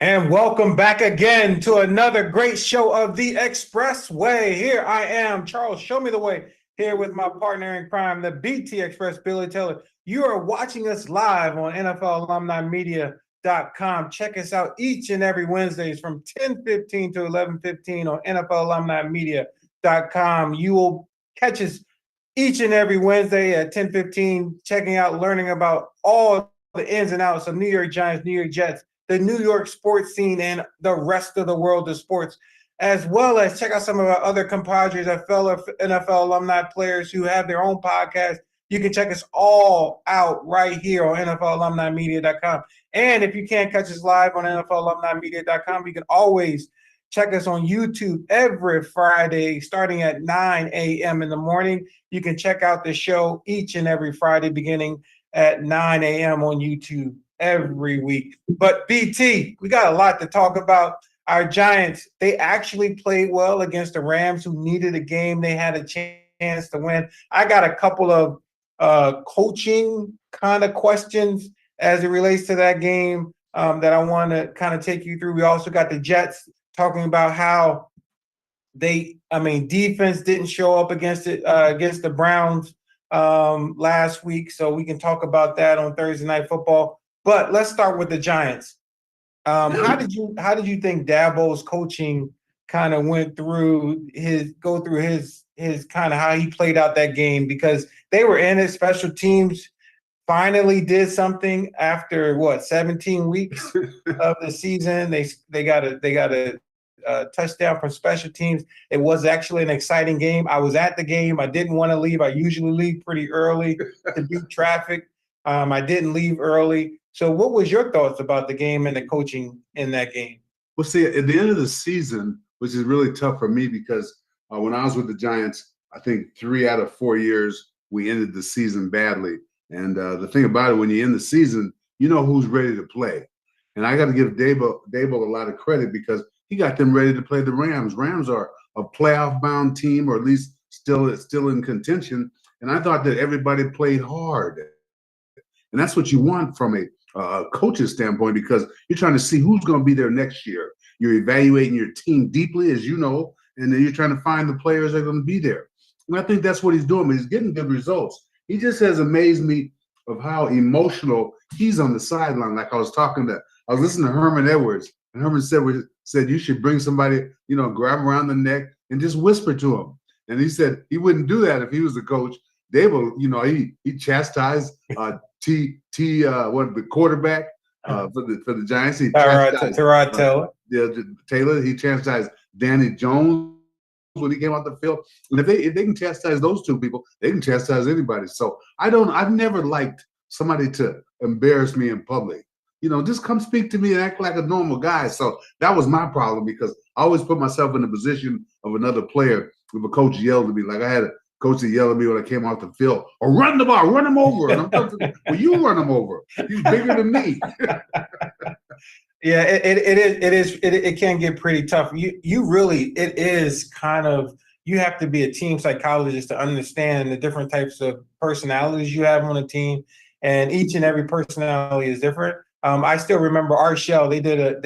And welcome back again to another great show of The Expressway. Here I am, Charles, show me the way, here with my partner in crime, the BT Express, Billy Taylor. You are watching us live on NFLalumnimedia.com. Check us out each and every Wednesdays from 10:15 to 11:15 on NFLalumnimedia.com. You will catch us each and every Wednesday at 10:15, checking out, learning about all the ins and outs of New York Giants, New York Jets, the New York sports scene, and the rest of the world of sports, as well as check out some of our other compadres, our fellow NFL alumni players who have their own podcast. You can check us all out right here on NFLalumnimedia.com. And if you can't catch us live on NFLalumnimedia.com, you can always check us on YouTube every Friday starting at 9 a.m. in the morning. You can check out the show each and every Friday beginning at 9 a.m. on YouTube every week. But BT, we got a lot to talk about. Our Giants, they actually played well against the Rams, who needed a game. They had a chance to win. I got a couple of coaching kind of questions as it relates to that game that I want to kind of take you through. We also got the Jets talking about how defense didn't show up against the Browns last week. So we can talk about that on Thursday Night Football. But let's start with the Giants. How did you think Dabo's coaching kind of went through his kind of how he played out that game? Because they were in it. Special teams finally did something after 17 weeks of the season. They got a touchdown from special teams. It was actually an exciting game. I was at the game. I didn't want to leave. I usually leave pretty early to beat traffic. I didn't leave early. So what was your thoughts about the game and the coaching in that game? Well, see, at the end of the season, which is really tough for me because when I was with the Giants, I think 3 out of 4 years, we ended the season badly. And the thing about it, when you end the season, you know who's ready to play. And I got to give Dabo a lot of credit because he got them ready to play the Rams. Rams are a playoff-bound team, or at least still in contention. And I thought that everybody played hard. And that's what you want from a coach's standpoint, because you're trying to see who's going to be there next year. You're evaluating your team deeply, as you know, and then you're trying to find the players that are going to be there. And I think that's what he's doing. But he's getting good results. He just has amazed me of how emotional he's on the sideline. Like I was listening to Herman Edwards, and Herman said you should bring somebody, grab him around the neck and just whisper to him. And he said he wouldn't do that if he was the coach. Dabo, he chastised the quarterback for the Giants. He chastised Taylor. He chastised Danny Jones when he came out the field. And if they can chastise those two people, they can chastise anybody. So I've never liked somebody to embarrass me in public. Just come speak to me and act like a normal guy. So that was my problem, because I always put myself in the position of another player. If a coach yelled at me, like I had a coach that yelled at me when I came off the field, or run the ball, run him over. And I'm thinking, well, you run him over. He's bigger than me. Yeah, it can get pretty tough. It is kind of, you have to be a team psychologist to understand the different types of personalities you have on a team, and each and every personality is different. I still remember Art Shell. They did a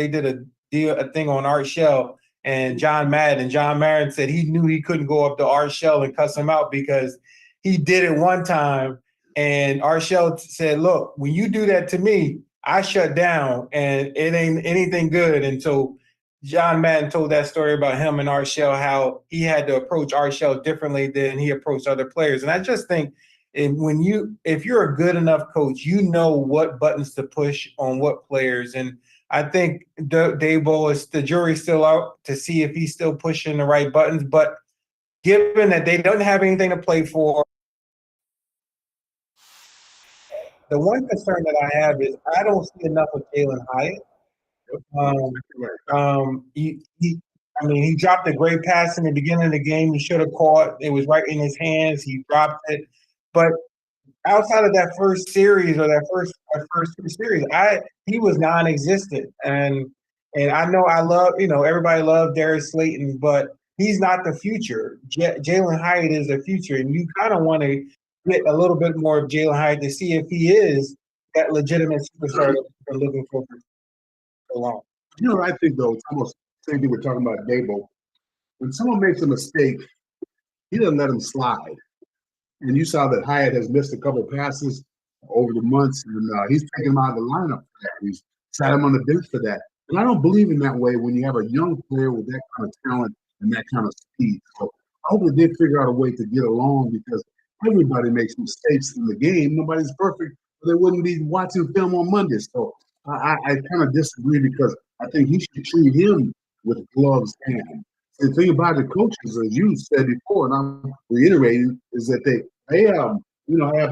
thing on Art Shell and John Madden said he knew he couldn't go up to Art Shell and cuss him out because he did it one time. And Art Shell said, look, when you do that to me, I shut down and it ain't anything good. And so John Madden told that story about him and Art Shell, how he had to approach Art Shell differently than he approached other players. And I just think if you're a good enough coach, you know what buttons to push on what players. And I think the jury's still out to see if he's still pushing the right buttons. But given that they don't have anything to play for, the one concern that I have is I don't see enough of Jalen Hyatt. He dropped a great pass in the beginning of the game. He should have caught. It was right in his hands. He dropped it. But outside of that first series or that first two series, he was non-existent. And I know everybody loved Darius Slayton, but he's not the future. Jalen Hyatt is the future, and you kind of want to get a little bit more of Jalen Hyatt to see if he is that legitimate superstar that we've been looking for so long. You know what I think though? It's almost the same thing we're talking about Dabo. When someone makes a mistake, he doesn't let him slide. And you saw that Hyatt has missed a couple of passes over the months, and he's taken him out of the lineup for that. He's sat him on the bench for that. And I don't believe in that way when you have a young player with that kind of talent and that kind of speed. So I hope they did figure out a way to get along because everybody makes mistakes in the game. Nobody's perfect, or they wouldn't be watching film on Monday. So I kind of disagree because I think he should treat him with gloves hand. The thing about the coaches, as you said before, and I'm reiterating, is that they have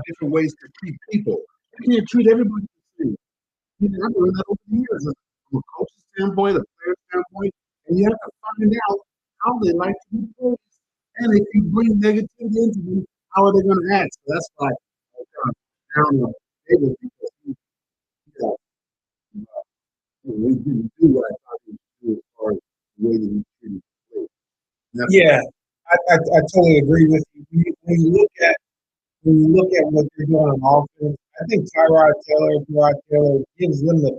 different ways to treat people. You can't treat everybody the same. You know, I've learned that over the years from a coach's standpoint, a player standpoint, and you have to find out how they like to be praised. And if you bring negativity into them, how are they going to act? So that's why I kind of down on David because he didn't do what I thought he would do as far as the way that he treated the players. Yeah, I totally agree with you. When you look at what they're doing on offense, I think Tyrod Taylor gives them the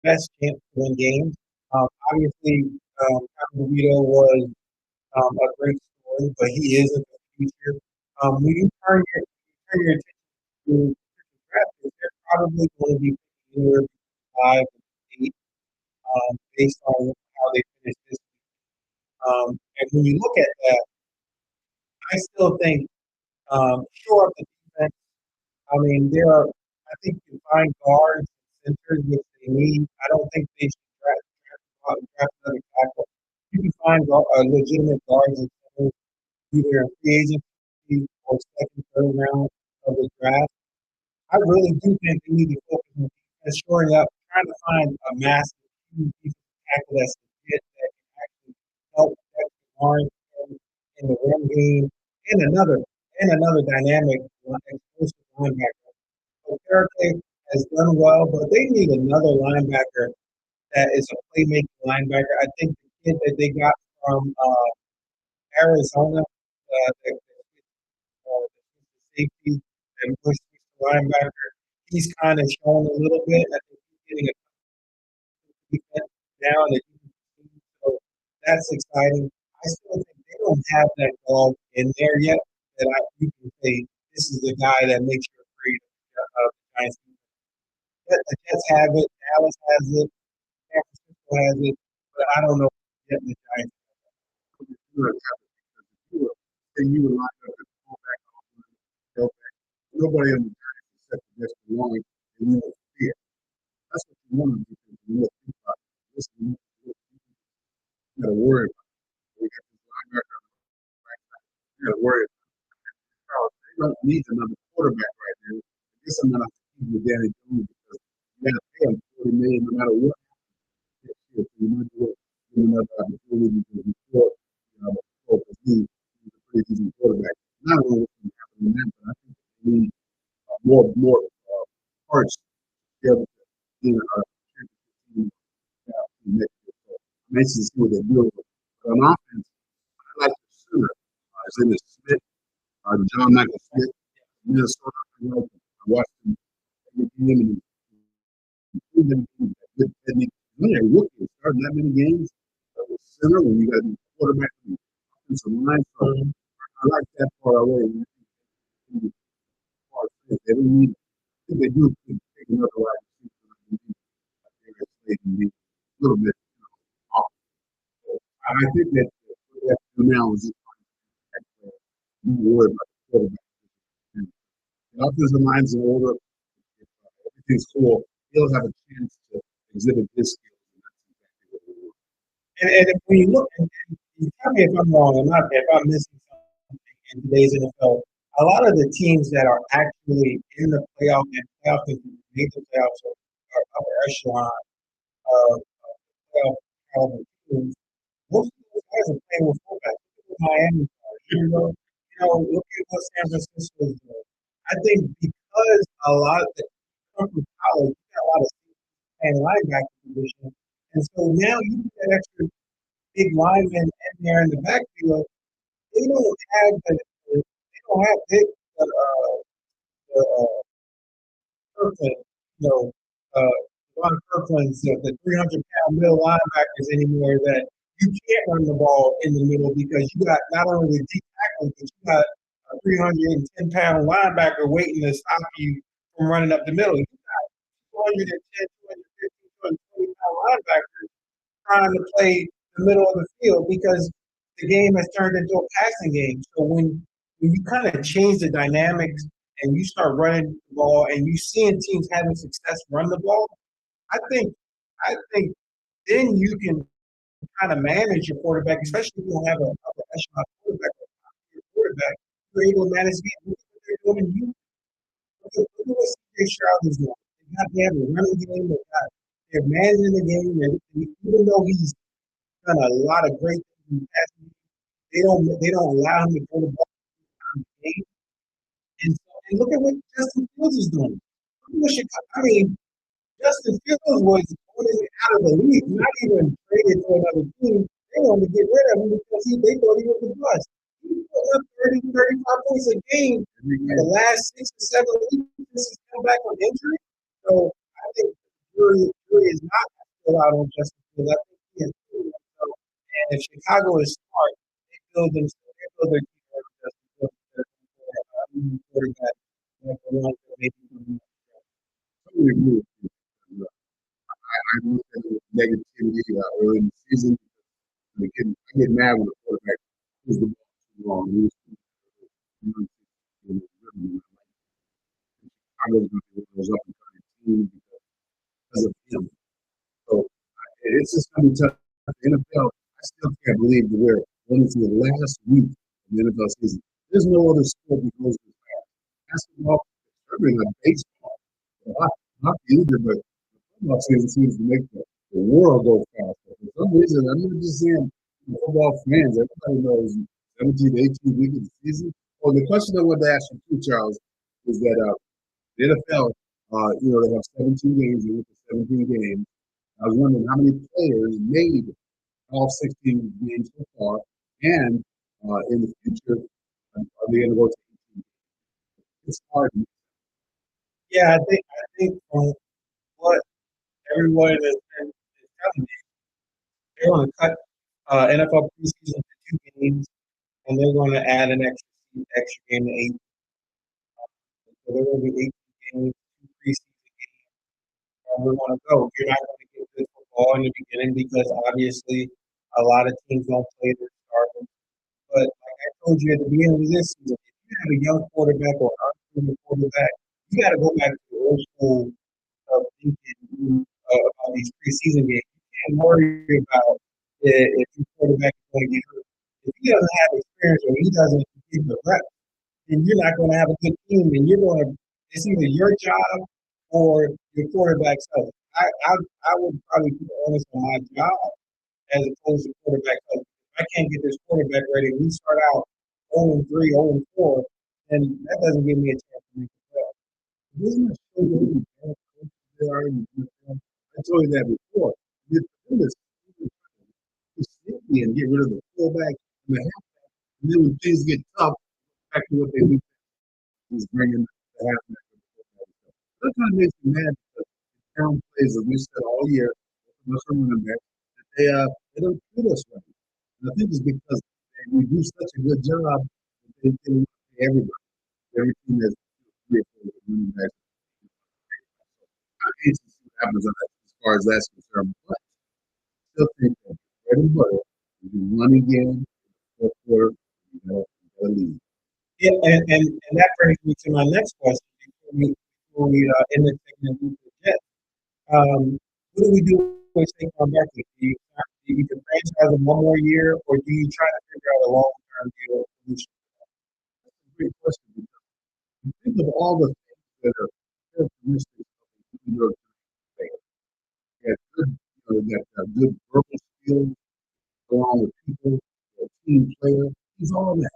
best chance to win games. Obviously, Tommy DeVito was a great story, but he is in the future. When you turn your attention to draft picks, they're probably going to be anywhere between 5 and 8, based on how they finish this. And when you look at that, I still think shore up the defense. I mean, I think you can find guards and centers which they need. I don't think they should draft another tackle. You can find legitimate guards and centers either in free agency or second, third round of the draft. I really do think they need to focus on defense, shoring up, trying to find a massive huge defensive tackle that's legit that can actually help protect the line in the run game and another dynamic explosive linebacker. So Karate has done well, but they need another linebacker that is a playmaking linebacker. I think the kid that they got from Arizona, the safety and push linebacker, he's kind of shown a little bit. I think he's getting a defense down that you can see. So that's exciting. I still think they don't have that dog in there yet you can say this is the guy that makes you afraid of the Giants. The Jets have it, Dallas has it, San Francisco has it, but I don't know yet the Giants. You would line up and pull back off nobody on the Giants except for just one and you will see it. That's what you want to do because you look about this you gotta worry about it. We got this linebacker on the right side. You gotta worry about it. They don't need another quarterback right now. I guess I'm gonna have to keep with Danny Jones because you gotta pay him 40 million no matter what. So you might do it give him another opportunity because before he's a pretty decent quarterback. Not only what's going to happen in that, but I think they need more parts to be able to get our championship team next year. So I'm anxious to see what they do. But on offense, I like the center. His name is Smith, John Michael Smith, Minnesota. I watched him every game and he's good technique. Really a rookie starting that many games. Center when you got a quarterback and offensive line. So I like that part already. They don't need. I think they do take another wide receiver. They can be a little bit off. So I think that what they have to do now is just be worried about the quarterback. And the offensive line's in order. If everything's cool, he'll have a chance to exhibit his skills. And that's exactly what we want. And if we look, and you tell me if I'm wrong, if I'm missing something in today's NFL, a lot of the teams that are actually in the playoff and playoff and made the playoffs are upper echelon of playoff caliber teams. Most of those guys are playing with fullbacks. Look at Miami, look at what San Francisco is doing. I think because a lot of the come from college, you got a lot of playing linebacker position, and so now you get that extra big linemen in there in the backfield. They don't have the person, you know, uh, Ron Kirkland's the 300-pound middle linebackers anymore that you can't run the ball in the middle because you got not only the deep tackle, but you got a 310-pound linebacker waiting to stop you from running up the middle. You got 210, 215, 220-pound linebackers trying to play the middle of the field because the game has turned into a passing game. So when you kind of change the dynamics and you start running the ball and you seeing teams having success run the ball, I think I think then you can kind of manage your quarterback, especially if you don't have a upper echelon quarterback or your quarterback. You're able to manage the game. Look at what they're doing in Houston. Look at what CJ Stroud is doing. They have a running game. They're managing the game, and even though he's done a lot of great things in the past, they don't allow him to go the ball in the game. And look at what Justin Fields is doing. Look at what I mean, Justin Fields was out of the league, not even traded to another team. They wanted to get rid of him because they thought he was a bust. He put up 30, 35 points a game in the last 6 or 7 weeks since he's come back on injury. So I think jury is not still out on Justin Fields. I think he is too. So, and if Chicago is smart, they build their team around Justin Fields. Quarterback, like the one that maybe Totally agree with you. I looked at it with negativity early in the season. I get mad when the quarterback was the ball too long. He was too long. I was going to be one of those up and coming teams because of him. So it's just going to be tough. The NFL, I still can't believe that we're going into the last week of the NFL season. There's no other sport that goes this fast. Basketball, certainly not baseball. Not either, but the football season seems to make the world go faster. For some reason, I'm not just saying football fans. Everybody knows 17 to 18 weeks of the season. Well, the question I wanted to ask you too, Charles, is that the NFL, they have 17 games. They went to 17 games. I was wondering how many players made all 16 games so far, and in the future, are they going to go to 18? It's hard. yeah, I think from what everyone is telling me, they're going to cut NFL preseason to 2 games, and they're going to add an extra game to 8. So there will be 18 games, 2 preseason games, and we're going to go. You're not going to get good football in the beginning because obviously a lot of teams don't play their starters. But like I told you at the beginning of this season, if you have a young quarterback or unproven quarterback, you got to go back to the old school of thinking about these preseason games. You can't worry about if your quarterback is going to get hurt. If he doesn't have experience or he doesn't get the reps, then you're not going to have a good team. And it's either your job or your quarterback's health. I would probably put the onus on my job as opposed to quarterback health. If I can't get this quarterback ready, we start out 0-3, 0-4, then that doesn't give me a chance to make the playoffs. Isn't it so good? They are in the NFL. I told you that before. You do this sneaky and get rid of the fullback and the halfback. And then when things get tough, back to what they do is bringing the halfback. That kind of makes me mad because the town plays that we said all year, most of them back, that they don't treat us right. And I think it's because we do such a good job that they can pay everybody. Every team has 3 or 4 running backs. I hate to see what happens on that as far as that's concerned, but I still think that bread and butter is the running game, fourth quarter, you gotta lead. Yeah, and that brings me to my next question before we end the segment with the Jets. What do we do with Saquon Barkley? Do you franchise him one more year, or do you try to figure out a long-term deal solution? That's a great question because you think of all the things that are characteristics of a New York player. You got good, good verbal skills, go on with people, a team player. He's all that.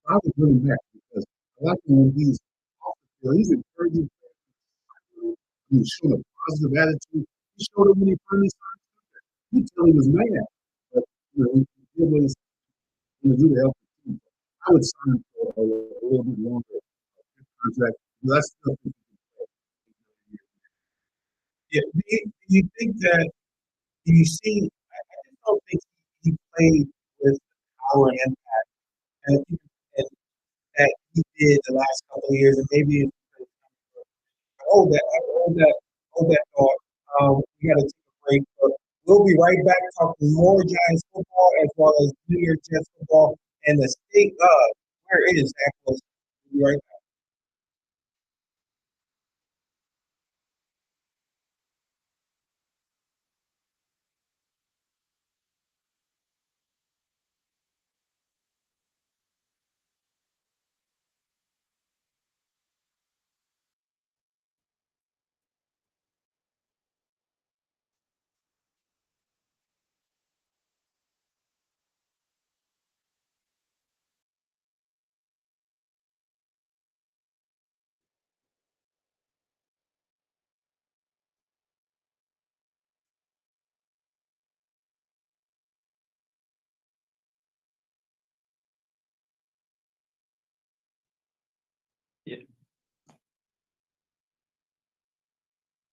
I would bring him back because I like him when he's off the field. He's encouraging players. He's showing a positive attitude. He showed it when he finally signed contract. You tell he was mad, but he did what he's going to do to help the team. I would sign him for a little bit longer contract. That's still Yeah. Do you think that do you see? I just don't think he played with power and impact, and that he did the last couple of years, and maybe hold that thought. We got to take a break, but we'll be right back talking more Giants football as well as New York Jets football and the state of where it is at. We'll be right back. Yeah.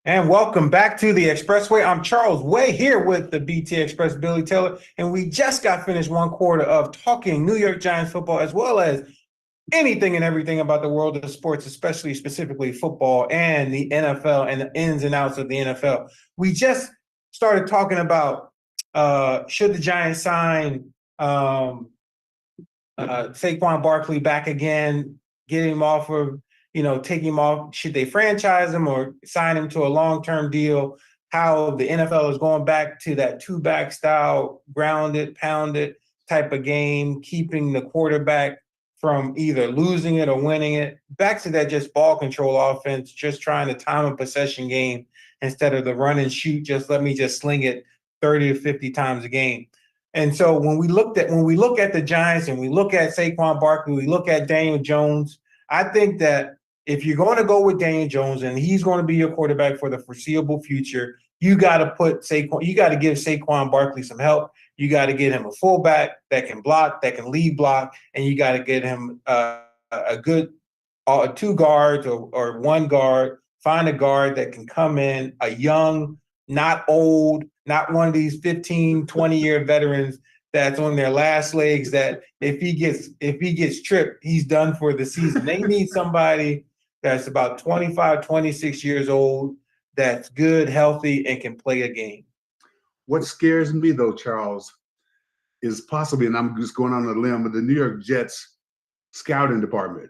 And welcome back to the Expressway. I'm Charles Way here with the BT Express Billy Taylor, and we just got finished one quarter of talking New York Giants football as well as anything and everything about the world of sports, especially specifically football and the NFL and the ins and outs of the NFL. We just started talking about should the Giants sign Saquon Barkley back again, get him off of, take him off. Should they franchise him or sign him to a long-term deal? How the NFL is going back to that two-back style, grounded, pounded type of game, keeping the quarterback from either losing it or winning it. Back to that just ball control offense, just trying to time a possession game instead of the run and shoot. Just let me just sling it 30 to 50 times a game. And so when we look at the Giants and we look at Saquon Barkley, we look at Daniel Jones, I think that if you're going to go with Daniel Jones and he's going to be your quarterback for the foreseeable future, you got to give Saquon Barkley some help. You got to get him a fullback that can block, that can lead block, and you got to get him a good two guards or one guard. Find a guard that can come in, a young, not old, not one of these 15, 20-year veterans that's on their last legs that if he gets tripped, he's done for the season. They need somebody that's about 25, 26 years old, that's good, healthy, and can play a game. What scares me, though, Charles, is possibly, and I'm just going on a limb, but the New York Jets scouting department.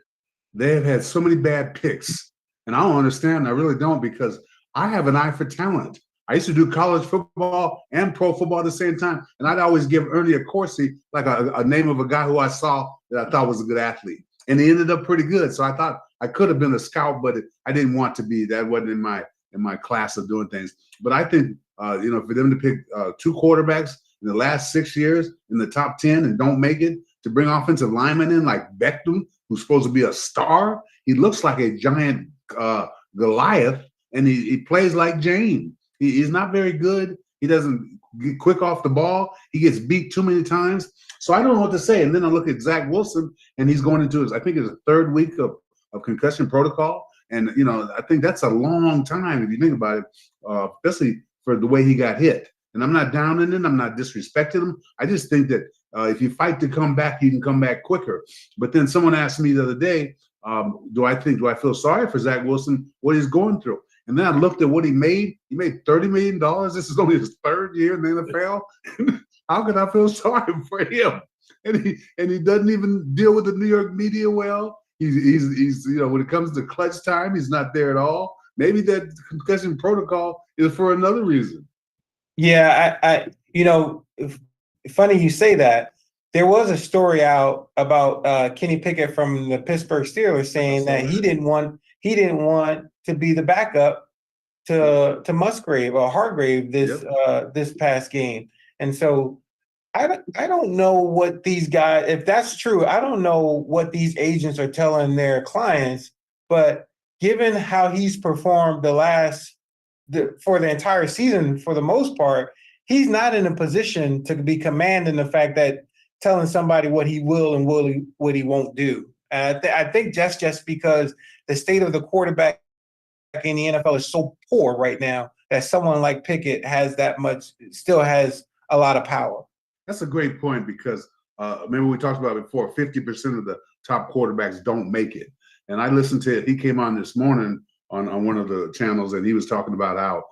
They have had so many bad picks, and I don't understand. I really don't, because I have an eye for talent. I used to do college football and pro football at the same time, and I'd always give Ernie Accorsi like a name of a guy who I saw that I thought was a good athlete, and he ended up pretty good. So I thought I could have been a scout, but I didn't want to be. That wasn't in my class of doing things. But I think for them to pick two quarterbacks in the last 6 years in the top 10 and don't make it, to bring offensive linemen in like Beckham, who's supposed to be a star, he looks like a giant Goliath, and he plays like Jane. He's not very good. He doesn't get quick off the ball. He gets beat too many times. So I don't know what to say. And then I look at Zach Wilson, and he's going into I think it's third week of concussion protocol. And, I think that's a long time if you think about it, especially for the way he got hit. And I'm not downing him. I'm not disrespecting him. I just think that if you fight to come back, you can come back quicker. But then someone asked me the other day, do I feel sorry for Zach Wilson, what he's going through? And then I looked at what he made. He made $30 million. This is only his third year in the NFL. How could I feel sorry for him? And he doesn't even deal with the New York media well. He's when it comes to clutch time, he's not there at all. Maybe that concussion protocol is for another reason. Yeah, funny you say that. There was a story out about Kenny Pickett from the Pittsburgh Steelers saying that he didn't want to be the backup to Musgrave or Hargrave this past game. And so I don't know what these guys, if that's true, I don't know what these agents are telling their clients, but given how he's performed for the entire season, for the most part, he's not in a position to be commanding the fact that telling somebody what he will and what he won't do. I think that's just because the state of the quarterback in the NFL is so poor right now that someone like Pickett has that much, still has a lot of power. That's a great point because remember we talked about it before, 50% of the top quarterbacks don't make it. And I listened to it. He came on this morning on one of the channels and he was talking about how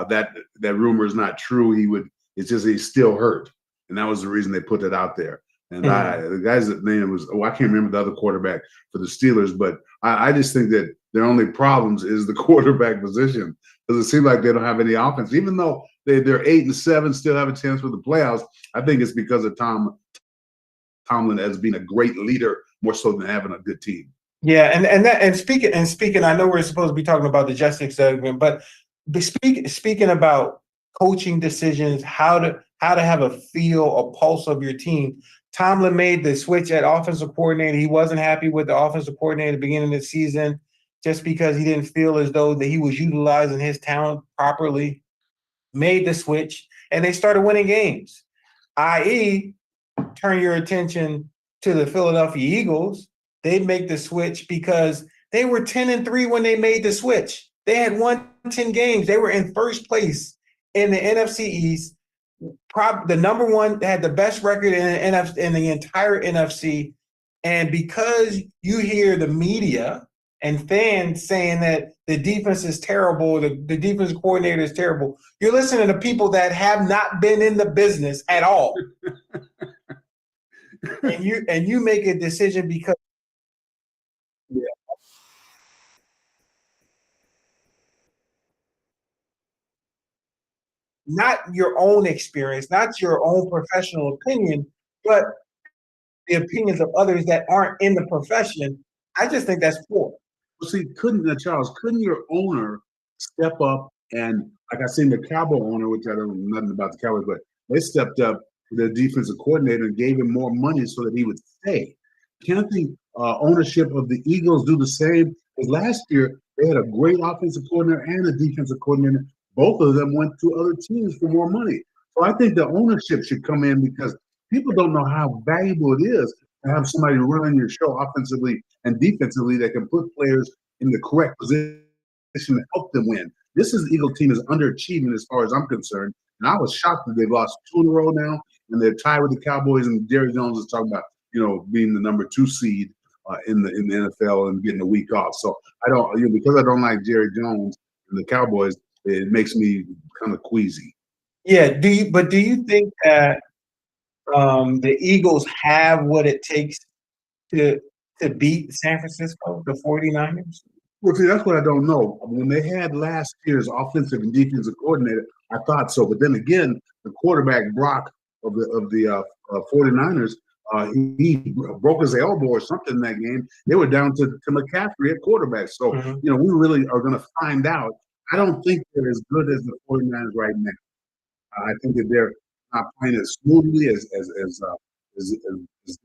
that rumor is not true. It's just he's still hurt. And that was the reason they put it out there. And the guy's name was, I can't remember the other quarterback for the Steelers, but I just think that their only problems is the quarterback position because it seems like they don't have any offense. Even though they're 8-7, still have a chance for the playoffs, I think it's because of Tomlin as being a great leader more so than having a good team. Yeah, and speaking, I know we're supposed to be talking about the Justice segment, but speaking about coaching decisions, how to have a pulse of your team. Tomlin made the switch at offensive coordinator. He wasn't happy with the offensive coordinator at the beginning of the season just because he didn't feel as though that he was utilizing his talent properly. Made the switch, and they started winning games, i.e., turn your attention to the Philadelphia Eagles. They'd make the switch because they were 10-3 when they made the switch. They had won 10 games. They were in first place in the NFC East. The number one, they had the best record in the entire NFC. And because you hear the media and fans saying that the defense is terrible, the defense coordinator is terrible, you're listening to people that have not been in the business at all. and you make a decision because not your own experience, not your own professional opinion, but the opinions of others that aren't in the profession. I just think that's poor. Well, see, couldn't your owner step up and, like I seen the Cowboy owner, which I don't know nothing about the Cowboys, but they stepped up to the defensive coordinator and gave him more money so that he would stay. Can't the ownership of the Eagles do the same? Because last year they had a great offensive coordinator and a defensive coordinator. Both of them went to other teams for more money. So I think the ownership should come in because people don't know how valuable it is to have somebody running your show offensively and defensively that can put players in the correct position to help them win. This Eagle team is underachieving as far as I'm concerned. And I was shocked that they've lost 2 in a row now, and they're tied with the Cowboys. And Jerry Jones is talking about, being the number 2 seed in the NFL and getting a week off. So I don't, because I don't like Jerry Jones and the Cowboys, it makes me kind of queasy. Yeah. Do you think that the Eagles have what it takes to beat San Francisco, the 49ers? Well, see, that's what I don't know. When they had last year's offensive and defensive coordinator, I thought so. But then again, the quarterback Brock of the 49ers, he broke his elbow or something in that game. They were down to McCaffrey at quarterback. So, we really are going to find out. I don't think they're as good as the 49ers right now. I think that they're not playing as smoothly, as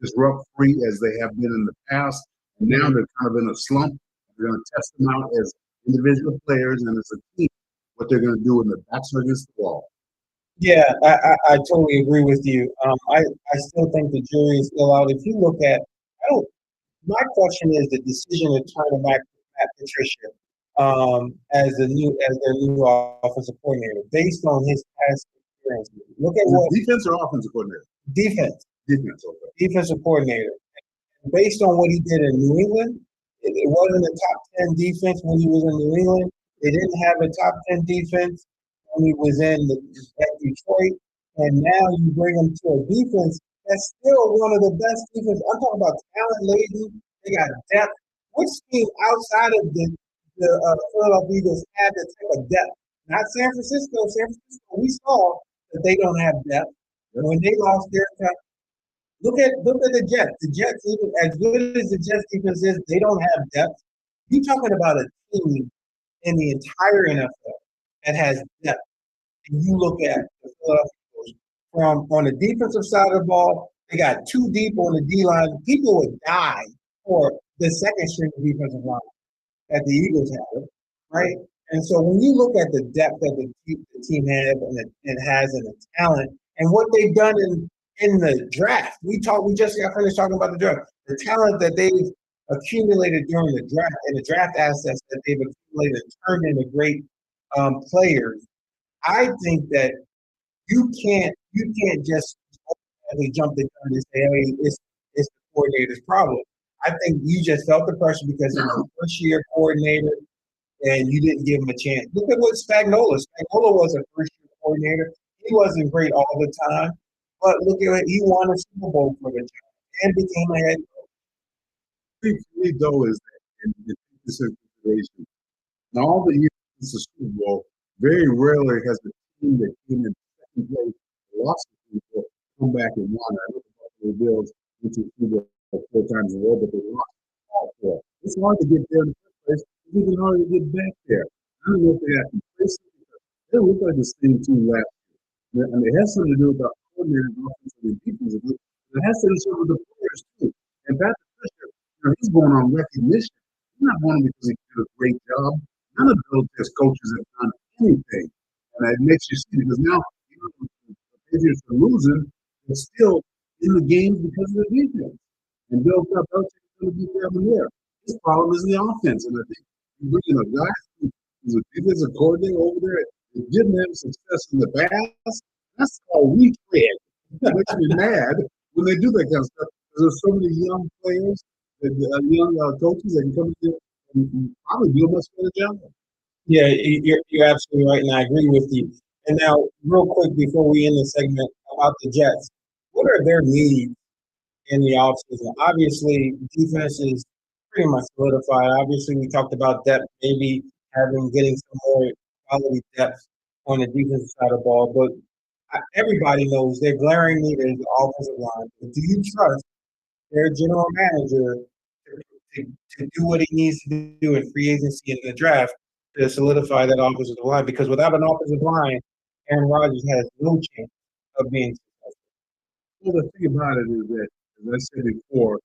disrupt-free as they have been in the past. And now they're kind of in a slump. They're going to test them out as individual players and as a team, what they're going to do when the backs are against the wall. Yeah, I totally agree with you. I still think the jury is still out. If you look at, my question is the decision to turn back Matt Patricia as their new offensive coordinator, based on his past experience. Look at what defense or offensive coordinator? Defense. Okay. Defensive coordinator. Based on what he did in New England, it wasn't a top 10 defense when he was in New England. They didn't have a top 10 defense when he was at Detroit. And now you bring him to a defense that's still one of the best defenses. I'm talking about talent laden. They got depth. Which team outside of the Philadelphia Eagles had that type of depth? Not San Francisco. San Francisco, we saw that they don't have depth. When they lost their time, look at the Jets. The Jets, even as good as the Jets defense is, they don't have depth. You're talking about a team in the entire NFL that has depth. And you look at the Philadelphia Eagles from on the defensive side of the ball, they got 2 deep on the D line. People would die for the second string defensive line that the Eagles have, right? And so when you look at the depth that the team has and the talent and what they've done in the draft, we just got finished talking about the draft, the talent that they've accumulated during the draft and the draft assets that they've accumulated turned into great players. I think that you can't just automatically jump the gun and say, hey, it's the coordinator's problem. I think you just felt the pressure because he was a first year coordinator and you didn't give him a chance. Look at what Spagnuolo was a first year coordinator. He wasn't great all the time, but look at it, he won a Super Bowl for the Giants and became a head coach. The thing for me, though, is that in this situation, in all the years since the Super Bowl, very rarely has a team that came in second place, lost the Super Bowl, come back and won. I know the Buffalo Bills went to the Super Bowl 4 times in a row, but they lost all 4. It's hard to get there in the first place. It's even harder to get back there. I don't know if they got complacent because they look like the same team last year. And it has something to do with the coordinators, offensive and defensive. It has to do with the players, too. And Patrick Fisher, he's going on recognition. He's not going because he did a great job. None of those coaches have done anything. And it makes you see because now the Patriots are losing, they're still in the games because of the defense. And Bill Belichick is going to be down there. His problem is the offense. And I think you bring in a guy who's a defensive coordinator over there that didn't have success in the past. That's called retread. That makes me mad when they do that kind of stuff. There's so many young players, young coaches that can come in there and probably do a much better job. Yeah, you're absolutely right, and I agree with you. And now, real quick before we end the segment about the Jets, what are their needs in the offseason? Obviously, defense is pretty much solidified. Obviously, we talked about depth, maybe getting some more quality depth on the defensive side of the ball. But everybody knows their glaring need is the offensive line. But do you trust their general manager to do what he needs to do in free agency in the draft to solidify that offensive line? Because without an offensive line, Aaron Rodgers has no chance of being successful. Well, the thing about it is that, as I said before,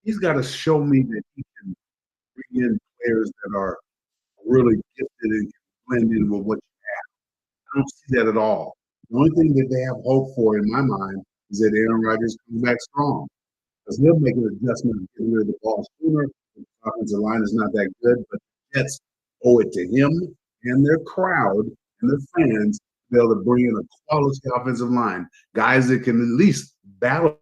he's got to show me that he can bring in players that are really gifted and can blend in with what you have. I don't see that at all. The only thing that they have hope for, in my mind, is that Aaron Rodgers comes back strong. Because they'll make an adjustment and get rid of the ball sooner. The offensive line is not that good, but the Jets owe it to him and their crowd and their fans to be able to bring in a quality offensive line, guys that can at least battle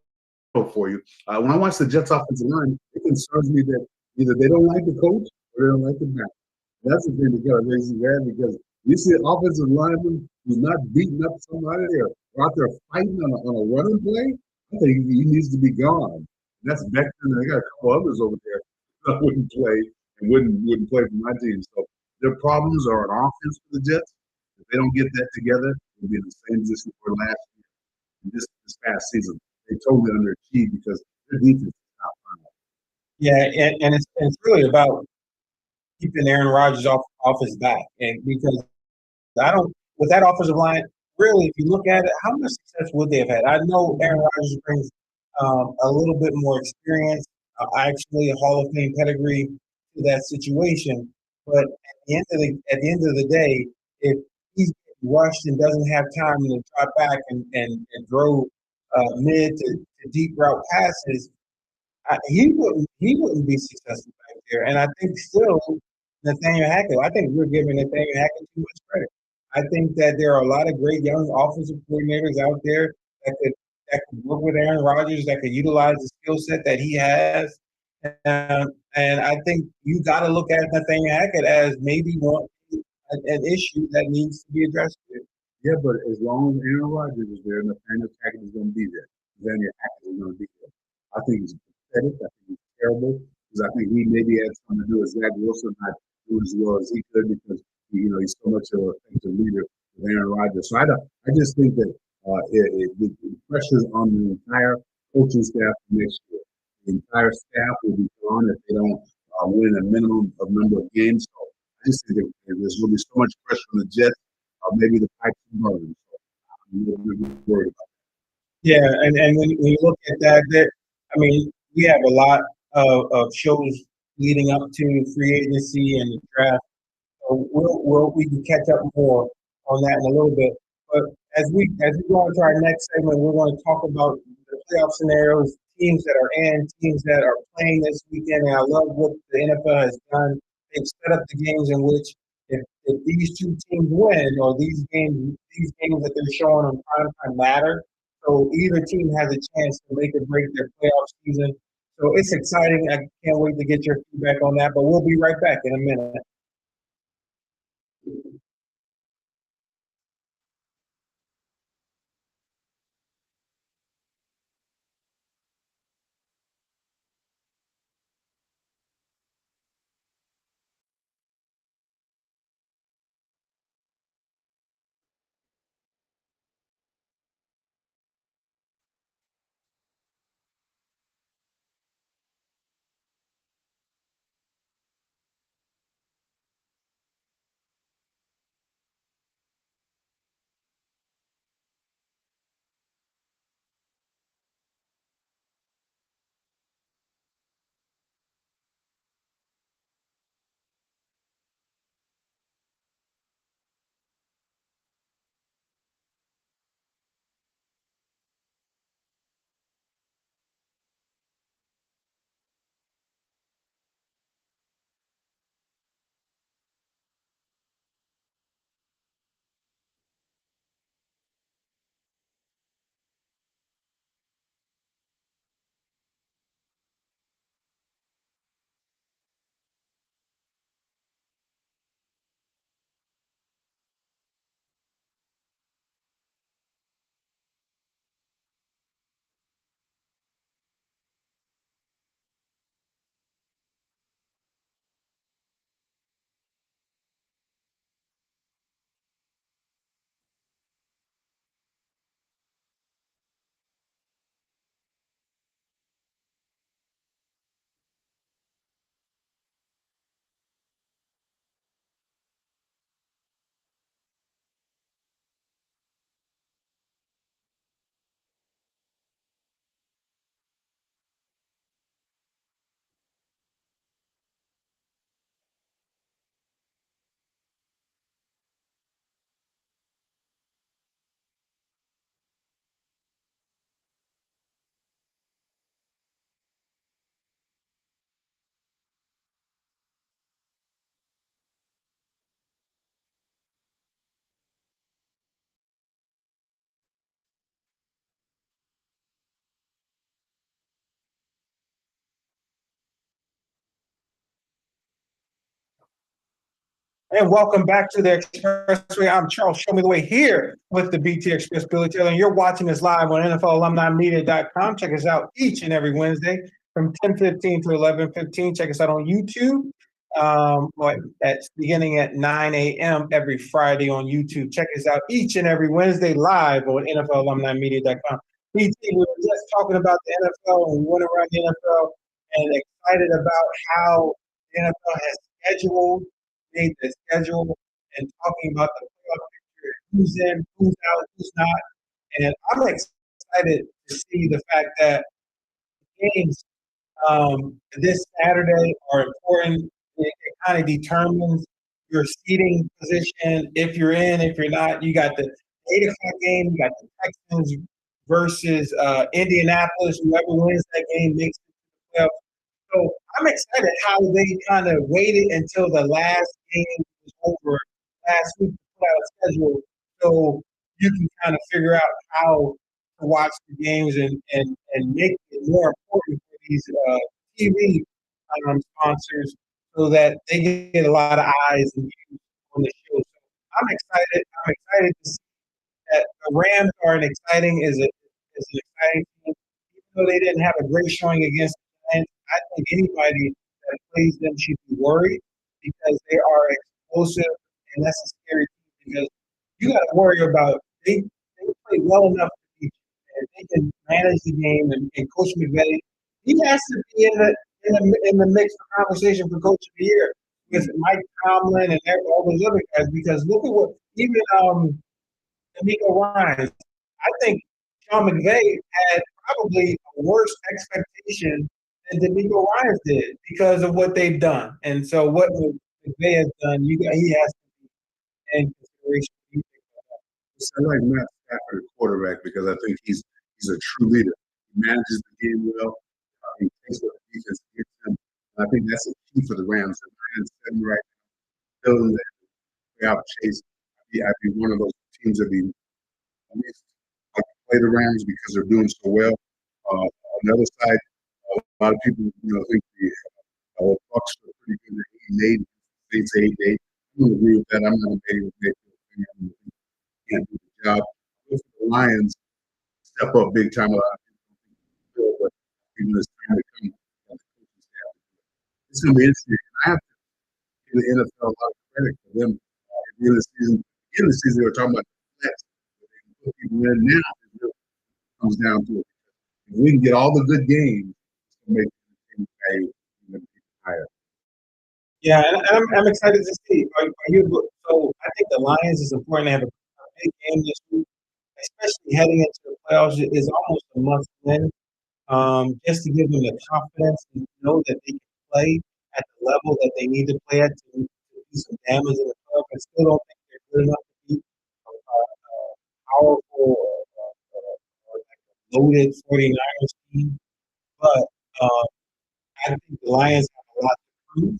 for you. When I watch the Jets offensive line, it concerns me that either they don't like the coach or they don't like the back. That's the thing that kind of makes me mad because you see an offensive lineman who's not beating up somebody or out there fighting on a running play. I think he needs to be gone. And that's Beckton. They got a couple others over there that wouldn't play and wouldn't play for my team. So their problems are an offense for the Jets. If they don't get that together, they'll be in the same position for last year. And this past season, they totally underachieved because their defense is not fine. Yeah, and it's really about keeping Aaron Rodgers off his back, and because I don't with that offensive line. Really, if you look at it, how much success would they have had? I know Aaron Rodgers brings a little bit more experience, actually a Hall of Fame pedigree to that situation. But at the end of the day, if he's rushed and doesn't have time to drop back and throw mid to deep route passes, he wouldn't be successful back there. And I think still Nathaniel Hackett. I think we're giving Nathaniel Hackett too much credit. I think that there are a lot of great young offensive coordinators out there that could work with Aaron Rodgers, that could utilize the skill set that he has. And I think you got to look at Nathaniel Hackett as maybe an issue that needs to be addressed here. Yeah, but as long as Aaron Rodgers is there, Nathaniel Hackett is going to be there. Nathaniel Hackett is going to be there. I think he's pathetic. I think he's terrible because I think he maybe had something to do with Zach Wilson not doing as well as he could because he's so much of an effective leader with Aaron Rodgers. So I just think that the pressure on the entire coaching staff next year. The entire staff will be gone if they don't win a minimum of number of games. So I just think that there's going to be so much pressure on the Jets. Maybe the pipes are burning. So I'm a little bit worried about that. Yeah, and when you look at that, I mean, we have a lot of shows leading up to free agency and the draft. So we can catch up more on that in a little bit. But as we go into our next segment, we're going to talk about the playoff scenarios, teams that are in, teams that are playing this weekend, and I love what the NFL has done. They've set up the games in which if these two teams win or these games that they're showing on prime time matter, so either team has a chance to make or break their playoff season. So it's exciting. I can't wait to get your feedback on that. But we'll be right back in a minute. And welcome back to the Expressway. I'm Charles. Show me the way here with the BT Express Billy Taylor. And you're watching us live on NFLalumnimedia.com. Check us out each and every Wednesday from 10:15 to 11:15. Check us out on YouTube. That's beginning at 9 a.m. every Friday on YouTube. Check us out each and every Wednesday live on NFLalumnimedia.com. BT, we were just talking about the NFL and we went around the NFL and excited about how the NFL has scheduled made the schedule and talking about the playoff picture, who's in, who's out, who's not. And I'm excited to see the fact that games this Saturday are important. It kind of determines your seating position. If you're in, if you're not, you got the 8 o'clock game, you got the Texans versus Indianapolis. Whoever wins that game makes it to the playoffs. So I'm excited how they kind of waited until the last game was over last week to put out a schedule so you can kind of figure out how to watch the games and make it more important for these TV sponsors so that they get a lot of eyes and views on the show. So I'm excited. I'm excited to see that the Rams are an exciting team. Even though they didn't have a great showing against the Giants, I think anybody that plays them should be worried because they are explosive and that's a scary team because you got to worry about they play well enough to beat you and they can manage the game and Coach McVay he has to be in the mix for conversation for Coach of the Year with Mike Tomlin and all those other guys because look at what even D'Amico Ryan. I think Sean McVay had probably a worse expectation than D'Amico Ryan did because of what they've done. And so what McVay has done, he has to be in consideration. So I like Matt Stafford, quarterback, because I think he's a true leader. He manages the game well. He takes what the defense gives him. And I think that's a key for the Rams. They're 9-7 right now, still in the playoff chase. I'd be one of those teams that be least like to play the Rams because they're doing so well. On the other side, a lot of people, think the Bucks are pretty good at 8-8. Saints 8-8. I don't agree with that. I'm not a Baker Mayfield fan. He can't do the job. If the Lions step up big time, a lot of people don't think they will, but even it's time to come. It's going to be interesting. I have to give the NFL a lot of credit for them. At the end of the season, they were talking about the flex. Put people in now. It really comes down to it. If we can get all the good games, it's going to make the team value even higher. Yeah, and I'm excited to see. So I think the Lions is important to have a big game this week, especially heading into the playoffs. It is almost a must win, just to give them the confidence and know that they can play at the level that they need to play at to do some damage in the playoffs. I still don't think they're good enough to beat powerful or like a loaded 49ers team. But I think the Lions have a lot to prove.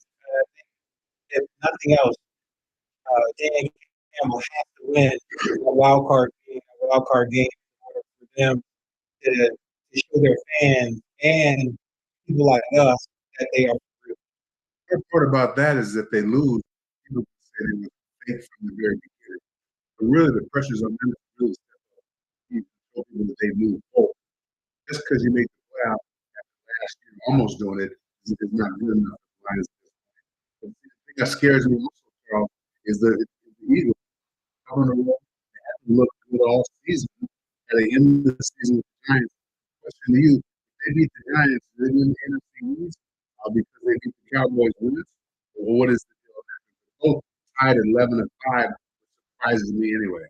If nothing else, Dan Campbell has to win a wild card game in order for them to show their fans and people like us that they are real. The good part about that is if they lose, people can say they were fake from the very beginning. But really, the pressure's on them to really step up. You show people that they move forward. Just because you made the playoff last year, almost doing it, is not good enough. The thing that scares me also, Charles, is the Eagles. On the road, they haven't looked good all season. At the end of the season with the Giants, question to you: if they beat the Giants, do they win the NFC East because they beat the Cowboys winners, or what is the deal? Both tied at 11-5, which surprises me anyway.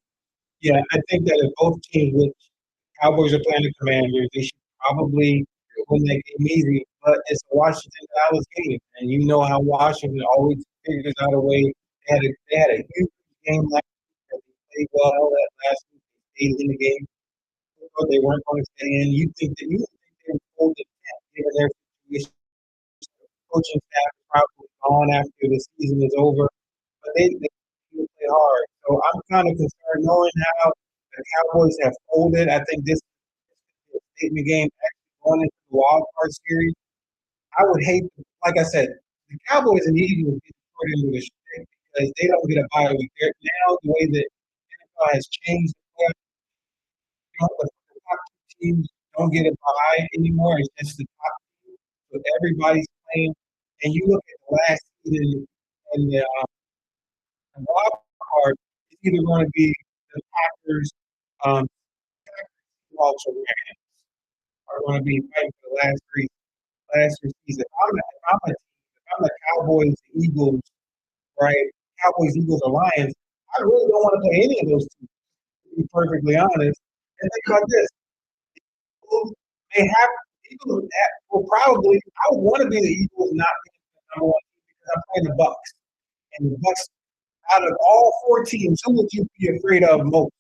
Yeah, I think that if both teams, which Cowboys are playing the Commanders, they should probably win that game easy. But it's a Washington Dallas game, and you know how Washington always figures out a way. They had a huge game last week that they played well that last week. They stayed in the game. But they weren't going to stay in. You think they would hold the 10 given their situation. Coaching staff is probably gone after the season is over, but they play hard. So I'm kind of concerned knowing how the Cowboys have folded. I think this is a statement game actually going into the wild card series. I would hate, like I said, the Cowboys and the Eagles get put into the streak because they don't get a bye week. Now the way that NFL has changed the the top two teams don't get a bye anymore. It's just the top team. So everybody's playing. And you look at the last season and the wild card, it's either going to be the Packers, um, Seahawks, or Rams are going to be fighting for the last three seasons. If I'm the Cowboys, the Eagles, right? Cowboys, Eagles, or Lions, I really don't want to play any of those two, to be perfectly honest. And think about this. They have Eagles will probably I would want to be the Eagles, not be the number one team because I'm playing the Bucks. And the Bucks out of all four teams, who would you be afraid of most?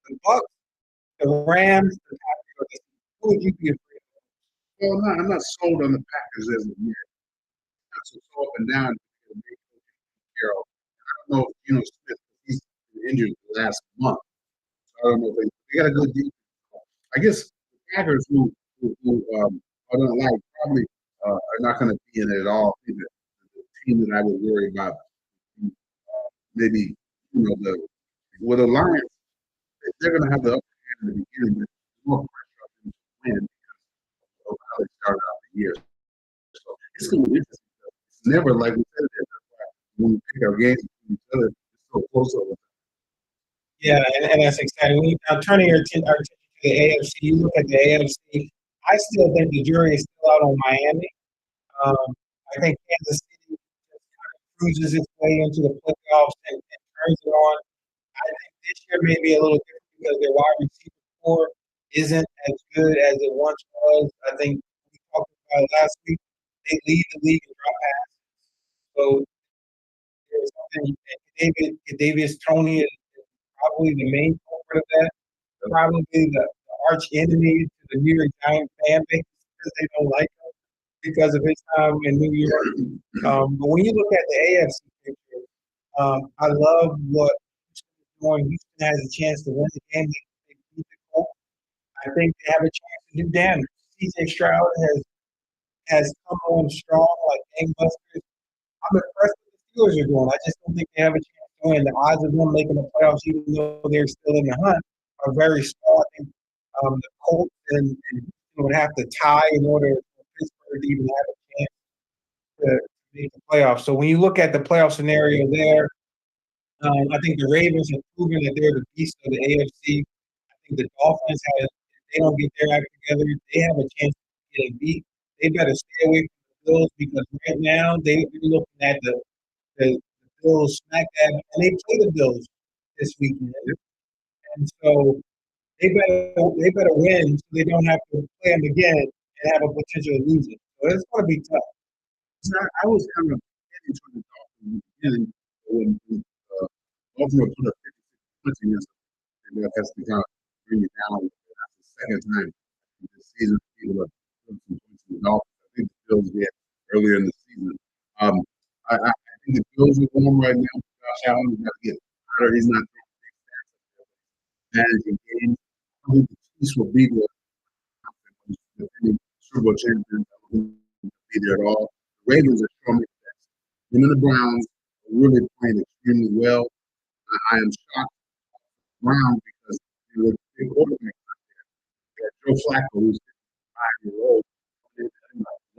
The Bucks, the Rams, the Packers, or the Seahawks? Who would you be afraid of? Well, I'm not sold on the Packers as of yet. Not so up and down because of Carroll. I don't know if Smith, he's been injured the last month. So I don't know if they got a good defense. I guess the Packers who are not like probably are not going to be in it at all. The team that I would worry about, maybe with the Lions, they're going to have the upper hand in the beginning, but more pressure on them to win because of how they started out the year. So it's going to be interesting. It's never like we said it. That's why when we pick our games with each other, it's so close all the time. Yeah, and that's exciting. Now, turning our attention to the AFC, you look at the AFC. I still think the jury is still out on Miami. I think Kansas City just kind of cruises its way into the playoffs and turns it on. I think this year may be a little different because their wide receiver core isn't as good as it once was. I think we talked about it last week. They lead the league in drop passes. So there's something. Davis Tony is probably the main culprit of that. Probably the arch enemy to the New York Giants fan base because they don't like him because of his time in New York. But when you look at the AFC picture, I love what Houston is doing. Houston has a chance to win the game. They beat the Colts. I think they have a chance to do damage. CJ Stroud has come on strong like gangbusters. I'm impressed with the Steelers are doing. I just don't think they have a chance to win. The odds of them making the playoffs, even though they're still in the hunt, are very small. I think the Colts and Houston would have to tie in order for Pittsburgh to even have a chance to make the playoffs. So when you look at the playoff scenario there, I think the Ravens have proven that they're the beast of the AFC. I think the Dolphins have, if they don't get their act together, they have a chance to get a beat. They better stay away from the Bills because right now they're looking at the Bills smack dab, and they play the Bills this weekend. And so they better win so they don't have to play them again and have a potential of losing. So it's going to be tough. So I was kind of heading toward the Dolphins in the beginning when Baltimore put up 56 points against them, and that has to kind of bring it down. That's the second time this season people have put some points in the Dolphins. I think the Bills did earlier in the season. Um, I think the Bills are warm right now. Josh Allen has got to get better. He's not managing games. I think the Chiefs will be there. The defending Super Bowl champions will be there at all. The Ravens are showing me that. Them and the Browns are really playing extremely well. I am shocked Brown because they were big quarterbacks out there. They had Joe Flacco, who's 5 years old, did a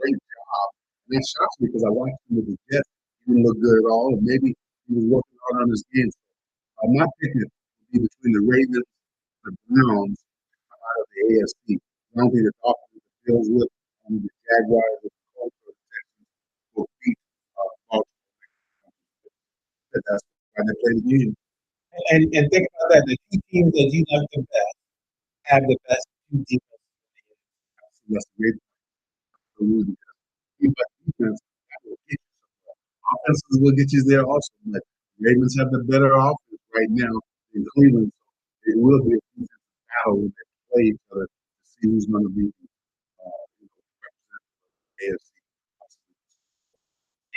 great job. And that shocks me because I watched him with the Jets. He didn't look good at all, and maybe he was working hard on his game. My pick would be between the Ravens and the Browns out of the AFC. I don't think the Dolphins, the Bills will, the Jaguars, the Colts, or the Texans will beat Baltimore. That's why they play the game. And think about that. The two teams that you like the best have the best two defenses. That's a great point. But defense, that will get you somewhere. Offenses will get you there also. But Ravens have the better offense right now in Cleveland. So it will be a defensive battle when they play each other to see who's going to be representative of the AFC.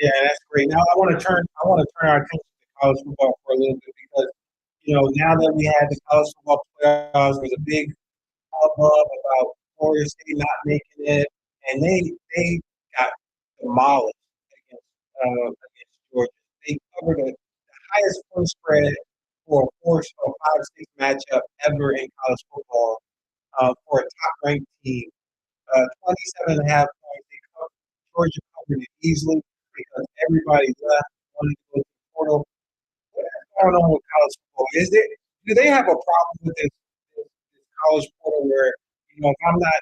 Yeah, that's great. Now I want to turn our attention to college football for a little bit because now that we had the college football playoffs, there's a big hubbub about Florida State not making it, and they got demolished against Georgia. They covered the highest point spread for a force or 5-6 matchup ever in college football for a top ranked team. 27 and a half points. Georgia covered it easily because everybody left, wanted to go to the portal. What's going on with college football? Do they have a problem with this college portal where if I'm not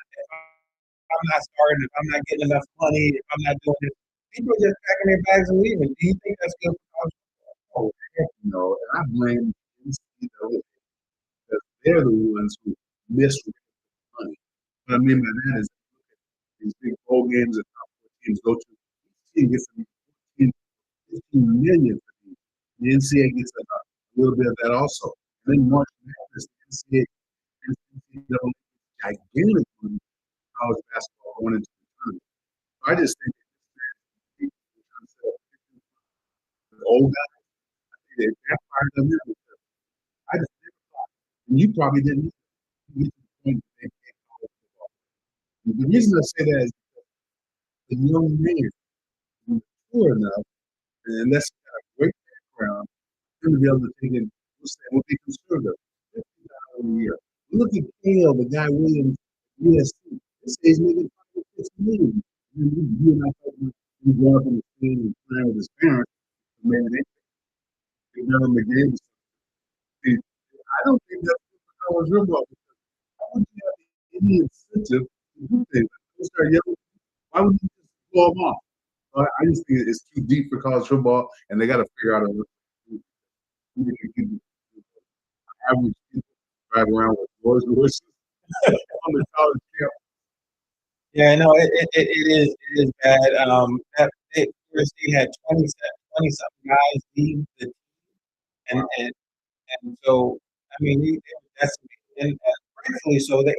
starting, if I'm not getting enough money, if I'm not doing this, people are just packing their bags and leaving. Do you think that's good for college football? Oh, heck no. And I blame NCAA because they're the ones who miss money. What I mean by that is these big bowl games that top four teams go to, each team gets 15 million for these. The NCAA gets a little bit of that also. And then March Madness, the NCAA gigantic money for college basketball going into the tournament. So I just think the old guys, they backfired on them because I just never thought, and you probably didn't get to the point that they can't college football. The reason I say that is the young man who's mature enough, and that's got a great background, for him to be able to take it, we'll be conservative, $50 a year. Look at Kale, the guy Williams, USC. This he's making $50 million. You and I talking he grew up in the scene and playing with his parents, maybe they never McGee. I don't think that's good for college football because why would you have any incentive to do things? Those are young. Why would you just blow them off? I just think it's too deep for college football, and they got to figure out a way to keep average people drive around with Rolls Royces on the college campus. Yeah, no, it is bad. Florida State had 20 something guys leave the team, and so I mean they were decimated, and rightfully so. They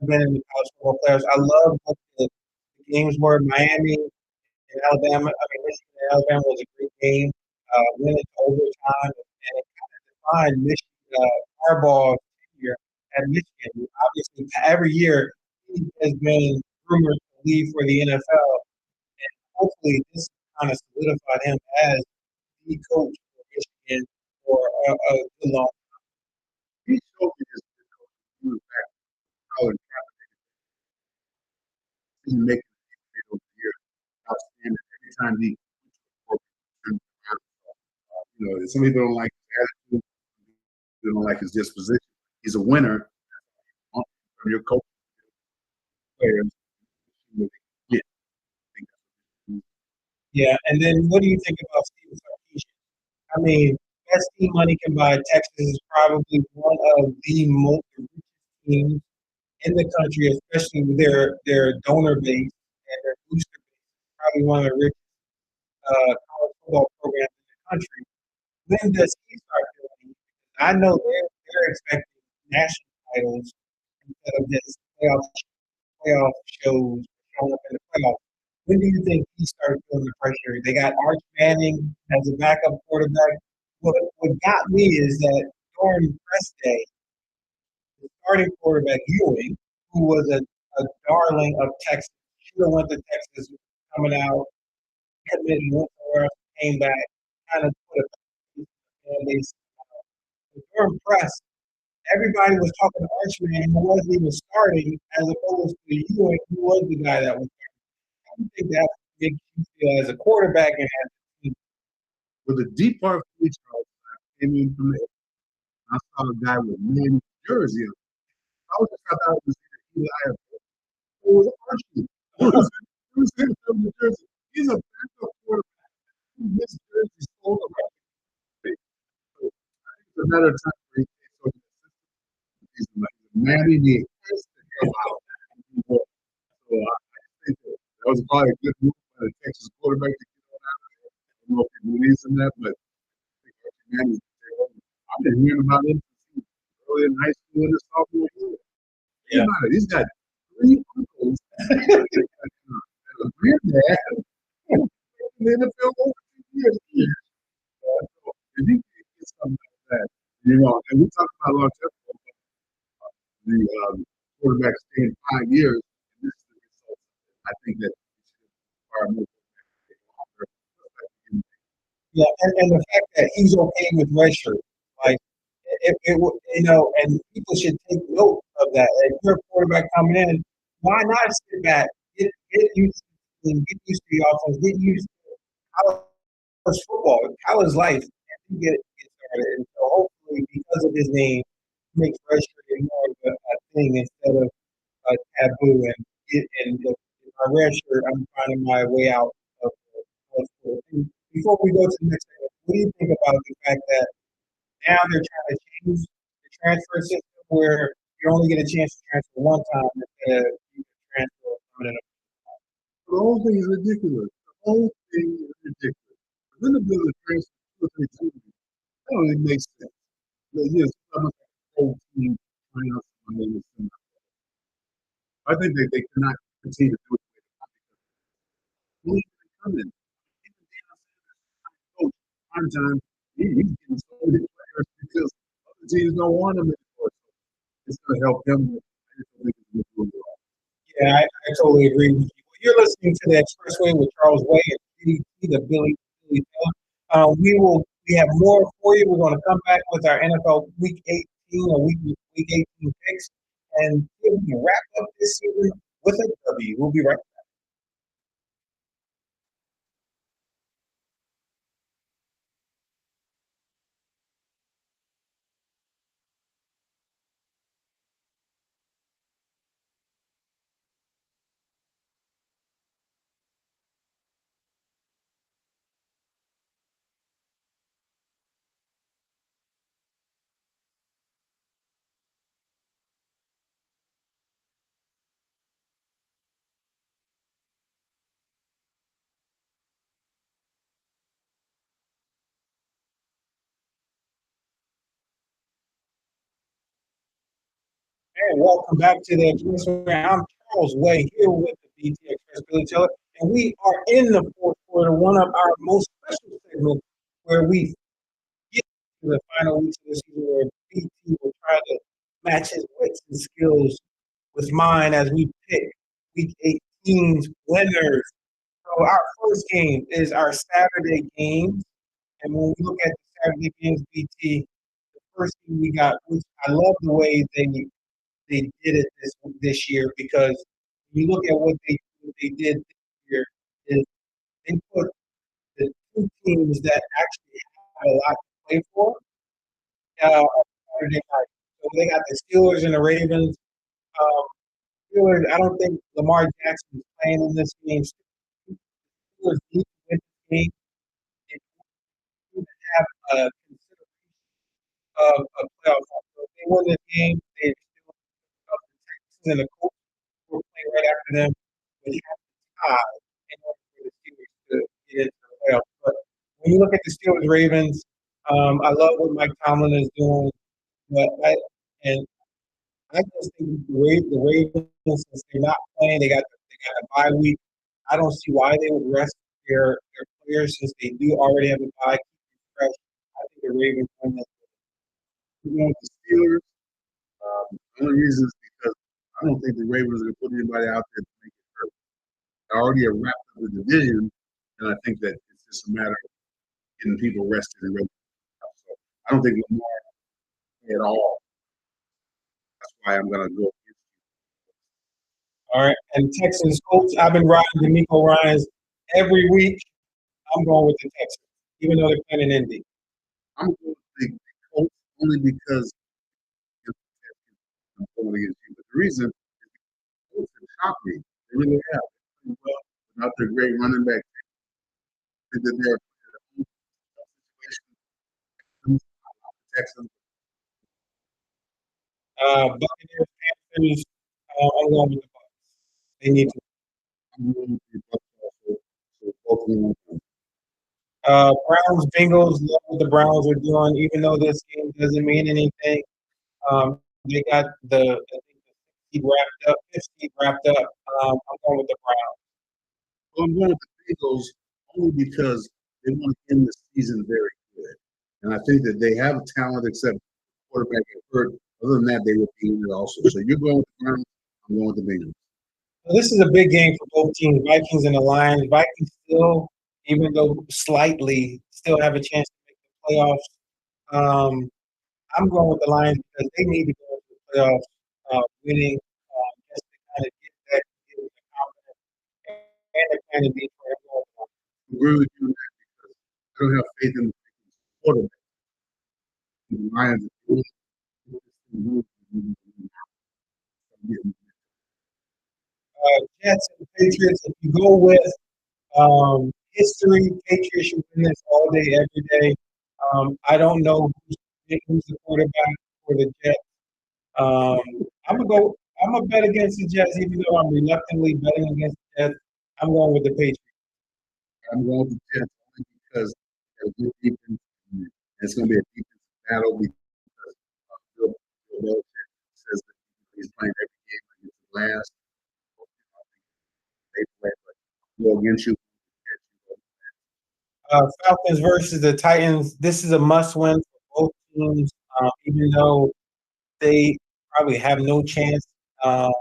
been in the college football playoffs. I love what the games were. Miami and Alabama. I mean, Michigan and Alabama was a great game. Went into overtime, and it kind of defined Michigan, Harbaugh's tenure at Michigan. Obviously, every year he has been rumored to leave for the NFL, and hopefully this kind of solidified him as the coach for Michigan for a long. He showed me this he was back college making it over the years. Outstanding. Every time he some people don't like his attitude, they don't like his disposition. He's a winner. From your coach players, yeah, Yeah, and then what do you think about Steve Sarkisian? I mean, best team money can buy. Texas is probably one of the most richest teams in the country, especially with their donor base and their booster base. Probably one of the richest college football programs in the country. When does he start doing? I know they're expecting national titles instead of just playoff shows showing up in the playoffs. When do you think he started feeling the pressure? They got Arch Manning as a backup quarterback. What got me is that during press day, the starting quarterback Ewing, who was a darling of Texas, should have went to Texas coming out, committed, went somewhere else, came back, kind of put a fan base. During press, everybody was talking to Archman, who wasn't even starting, as opposed to Ewing, who was the guy that was starting. I think that makes you feel as a quarterback and as a team. with a deep part of the Charles, I came in from it. I saw a guy with Manny jersey. I was just thought it was either Eli or it was Archie. It was him from the jersey. He's a backup quarterback. His jersey sold around. So I think it's a matter of time for him to take he's like Manny the first to come out. So I think that was probably a good move by the Texas quarterback to get on out of there. I don't know if he believes in that, but I think Archie Manning. I've been hearing about him early in high school and his sophomore year. Think Yeah. about it. He's got three uncles and a granddad in the NFL over 2 years. So if you can get something like that, and we talk about longevity, the quarterback staying 5 years, and this is the result. I think that our move. Yeah, and the fact that he's okay with redshirt, like and people should take note of that. If you're a quarterback coming in, why not sit back, get used to the get used to the offense, get used to college football, college life, and get started. And so hopefully, because of his name, makes redshirt more of a thing instead of a taboo. And if I redshirt, I'm finding my way out of college football. Before we go to the next segment, what do you think about the fact that now they're trying to change the transfer system where you only get a chance to transfer one time instead of you can transfer permanent? The whole thing is ridiculous. The whole thing is ridiculous. Then the bill is transferred 2 or 3 times. That don't even make sense. Yes, some of the whole team trying out somebody in the semi. I think that they cannot continue to do it. Who even coming? Even Deion Sanders, coach, prime time, he's getting so many players because other teams don't want him anymore. So it's going to help him. I just don't think it's going to do it well. Yeah, I totally agree with you. You're listening to the Expressway with Charles Way and CDT, the Billy Taylor. We have more for you. We're going to come back with our NFL Week 18 or Week 18 picks and see if we can wrap up this season with a W. We'll be right back. And welcome back to the Expressway. I'm Charles Way here with the BT Express Billy Teller, and we are in the fourth quarter, one of our most special segments where we get to the final weeks of the season where BT will try to match his wits and skills with mine as we pick Week 18's winners. So our first game is our Saturday games, and when we look at the Saturday games, BT, the first thing we got, which I love the way they did it this year because when you look at what they did this year is they put the two teams that actually have a lot to play for on Saturday night. So they got the Steelers and the Ravens. Um, Steelers, I don't think Lamar Jackson is playing in this game. Steelers need to win this game. They need to have a consideration of a playoff. So if they win this game, they still up the Texans and the Colts who are playing right after them. They have to tie in order for the Steelers to get into the playoffs. But when you look at the Steelers Ravens, I love what Mike Tomlin is doing. But and I just think the Ravens, since they're not playing, they got a bye week. I don't see why they would rest their players since they do already have a bye. Keep them fresh. I think the Ravens win this. We're going with the Steelers. The only reason is because I don't think the Ravens are going to put anybody out there to make it hurt. They already have wrapped up the division, and I think that it's just a matter of getting people rested and ready. So I don't think Lamar at all. That's why I'm going to go against All right. And Texans Colts, I've been riding D'Amico Ryans every week. I'm going with the Texans, even though they're playing in Indy. I'm going with the Colts only because I'm going against you. But the reason is the Colts have shocked me. They really have. They're playing well without their great running back. They did their situation. Texans. Buccaneers, Panthers, I'm going with the Bucs. They need to. I'm going with the Bucs also. So both of them. Browns, Bengals, love what the Browns are doing, even though this game doesn't mean anything. They got I think the seed wrapped up, fifth seed wrapped up. I'm going with the Browns. Well, I'm going with the Bengals only because they want to end the season very good. And I think that they have talent except quarterback and hurt. Other than that, they would be in it also. So you're going with the Browns, I'm going with the Bengals. So this is a big game for both teams, Vikings and the Lions. Vikings still, even though slightly, still have a chance to make the playoffs. I'm going with the Lions because they need to go to the playoffs, winning just to kind of get that get the confidence and the kind of Detroit. I agree with you on that because I don't have faith in the quarterback. The Lions are Jets and Patriots. If you go with history, Patriots should win this all day, every day. I don't know who's the quarterback for the Jets. Um, I'm gonna go. I'm gonna bet against the Jets, even though I'm reluctantly betting against the Jets. I'm going with the Patriots. I'm going with the Jets only because they're a good defense. And it's going to be a defensive battle because Bill Belichick says that he's playing every game like it's the last. They play, but go against you. Falcons versus the Titans. This is a must-win for both teams, even though they probably have no chance of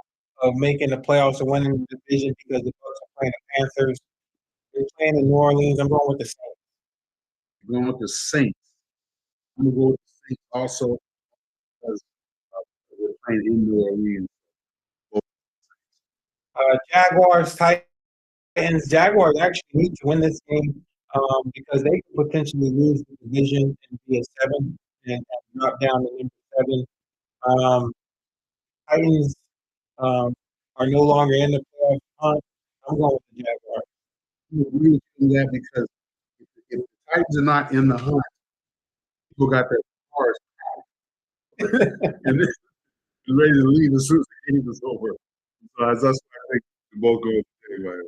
making the playoffs or winning the division because the Bucs are playing the Panthers. They're playing in New Orleans. I'm going with the Saints. I'm going with the Saints. I'm going to go with the Saints also because we're playing in New Orleans. Jaguars, Titans. Jaguars actually need to win this game because they could potentially lose the division and be a 7 and drop down to number 7. Um, Titans are no longer in the playoff hunt. I'm going with the Jaguars. I agree with you on that because if the Titans are not in the hunt, people got their cars and they're ready to leave as soon as the game is over. So that's why I think we both go with anyway.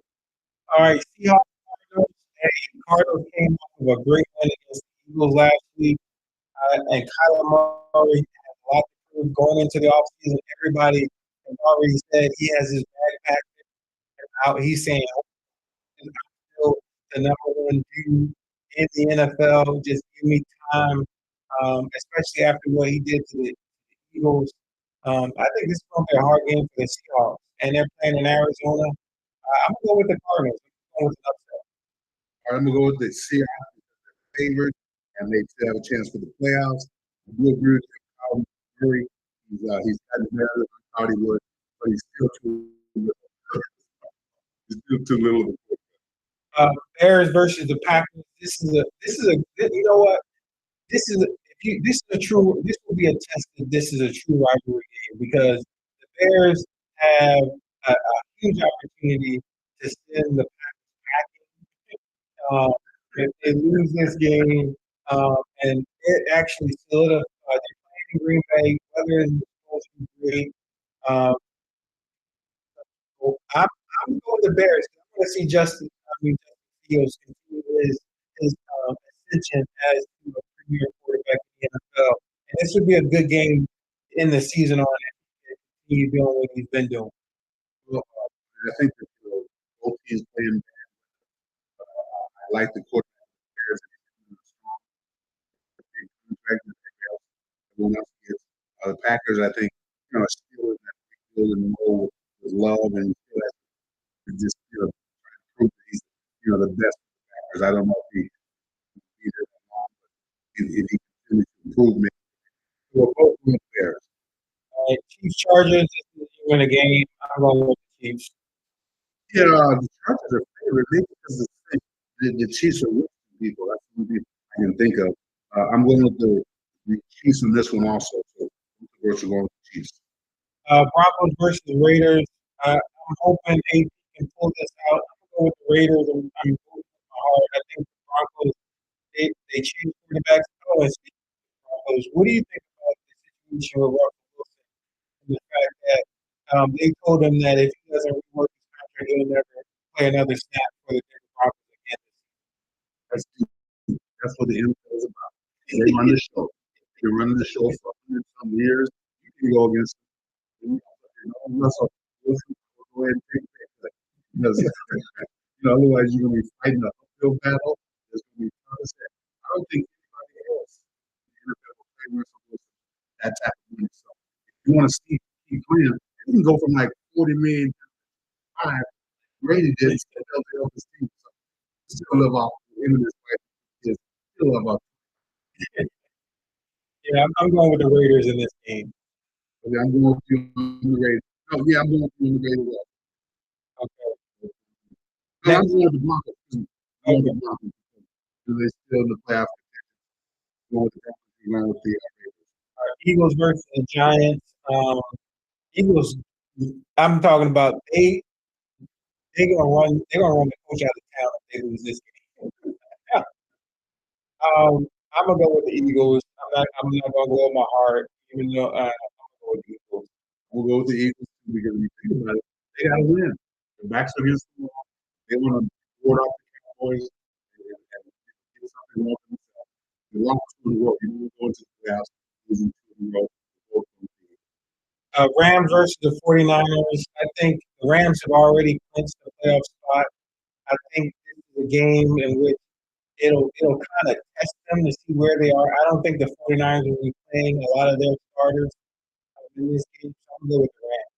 All right, Seahawks, Cardinals. Hey, Cardinals came off of a great win against the Eagles last week, and Kyler Murray had a lot to going into the offseason, everybody has already said he has his bag packed out. He's saying, I'm still the number one dude in the NFL. Just give me time, especially after what he did to the Eagles. I think this is going to be a hard game for the Seahawks, and they're playing in Arizona. I'm going to go with the Cardinals. I'm going with an upset. All right, I'm gonna go with the Seahawks favorite, and they still have a chance for the playoffs. I do agree with Kyle Murray. He's gotten better than I thought he would, but he's still too little. He's still too little. Bears versus the Packers. This is a you know what? This is a true this will be a test that this is a true rivalry game because the Bears have a huge opportunity to send the Packers packing. If they lose this game, and it actually solidifies they're playing in Green Bay, weather is supposed to be great. Um, so I'm going with the Bears. I want to see Justin Fields continue his ascension as to a premier quarterback in the NFL. And this would be a good game in the season on it. Continue doing what he's been doing. Well, I think that both teams playing. I like the quarterback Bears and strong contract that everyone else gets. The Packers, I think, still in that building mode with love and still has to just try to prove that he's the best Packers. I don't know if he's there that long, but if he continues to improve, maybe we'll both win the Bears. Chiefs Chargers, this is win a game. I'm going with the Chiefs. Yeah, the Chargers are favorite maybe because the Chiefs are with people. That's the only thing I can think of. I'm going with the Chiefs in this one also. So we're going with the Chiefs. Broncos versus Raiders. I'm hoping AP can pull this out. I'm going with the Raiders. I'm going with my heart. I think the Broncos they changed quarterbacks. Oh, and speaking of the Broncos, what do you think about the situation with Russell Wilson and the fact that they told him that if he doesn't rework his contract, he'll never play another snap for the Denver Broncos again? That's that's what the NFL is about. They run the show. They're running the show for 100 some years. You can go against Russell Wilson. Go ahead and take it because otherwise you're going to be fighting an uphill battle. It's going to be tough as heck. I don't think anybody else in the NFL will play Russell Wilson that type of money. So if you want to keep playing, you can go from like 40 million to 5. Brady did still help his team. So still live off the end of this fight. Still live off. Yeah, I'm going with the Raiders in this game. Okay, I'm going with you on the Raiders. Oh, yeah, I'm going with you on the Raiders. Okay. No, I'm Next, going with the Broncos. I'm going with okay. the Broncos. They're still in the playoff. I'm going with the Broncos. I'm going with the Raiders. Eagles versus the Giants. Eagles. I'm talking about they're gonna run the coach out of town if they lose this game. I'm gonna go with the Eagles. I'm not gonna go with my heart, even though I'm gonna go with the Eagles. We'll go with the Eagles because when you think about it, they got to win. The backs are against the wall. They want to board off the Cowboys and get something wrong with themselves. They lost 2 in a row. You don't go into the playoffs losing 2 in a row. Rams versus the 49ers. I think the Rams have already clinched the playoff spot. I think this is a game in which it'll kind of test them to see where they are. I don't think the 49ers will be playing a lot of their starters in this game. So I'm going with the Rams.